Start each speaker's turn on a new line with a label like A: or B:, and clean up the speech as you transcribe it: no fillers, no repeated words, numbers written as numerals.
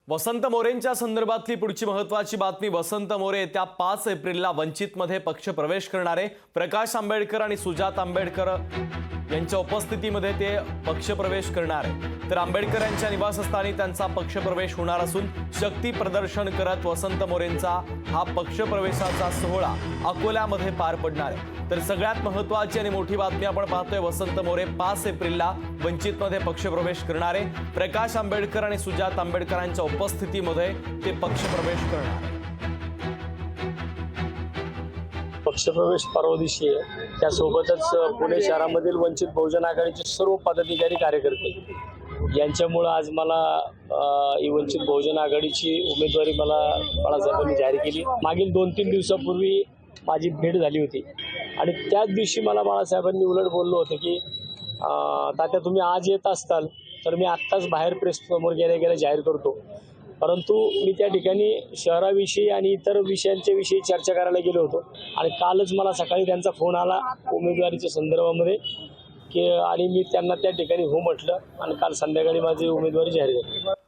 A: वसंत मोरेंच्या संदर्भातली पुढची महत्त्वाची बातमी। वसंत मोरे येत्या 5 एप्रिलला वंचितमध्ये पक्ष प्रवेश करणारे प्रकाश आंबेडकर आणि सुजात आंबेडकर यांच्या उपस्थितीमध्ये ते पक्ष प्रवेश करणार आहे। तर आंबेडकर यांच्या निवासस्थानी त्यांचा पक्ष प्रवेश होणार असून शक्ती प्रदर्शन करत वसंत मोरेंचा हा पक्ष प्रवेशाचा सोहळा अकोल्यामध्ये पार पडणार आहे। तर सगळ्यात महत्त्वाची आणि मोठी बातमी आपण पाहतोय, वसंत मोरे 5 एप्रिलला वंचितमध्ये पक्ष प्रवेश करणार आहे। प्रकाश आंबेडकर आणि सुजात आंबेडकरांच्या उपस्थितीमध्ये ते पक्ष प्रवेश करणार आहे।
B: पक्षप्रवेश परवा दिवशी आहे। त्यासोबतच पुणे शहरामधील वंचित बहुजन आघाडीचे सर्व पदाधिकारी कार्यकर्ते यांच्यामुळे आज मला ही वंचित बहुजन आघाडीची उमेदवारी बाळासाहेबांनी जाहीर केली। मागील 2-3 दिवसापूर्वी माझी भेट झाली होती आणि त्याच दिवशी मला बाळासाहेबांनी उलट बोललो होतं की तात्या तुम्ही आज येत असताल तर मी आत्ताच बाहेर प्रेस समोर गेल्या जाहीर करतो। परंतु मी त्या ठिकाणी शहराविषयी आणि इतर विषयांच्या चर्चा करायला गेलो होतो आणि कालच मला सकाळी त्यांचा फोन आला उमेदवारीच्या संदर्भामध्ये की आणि मी त्यांना त्या ठिकाणी हो म्हटलं आणि काल संध्याकाळी माझी उमेदवारी जाहीर झाली।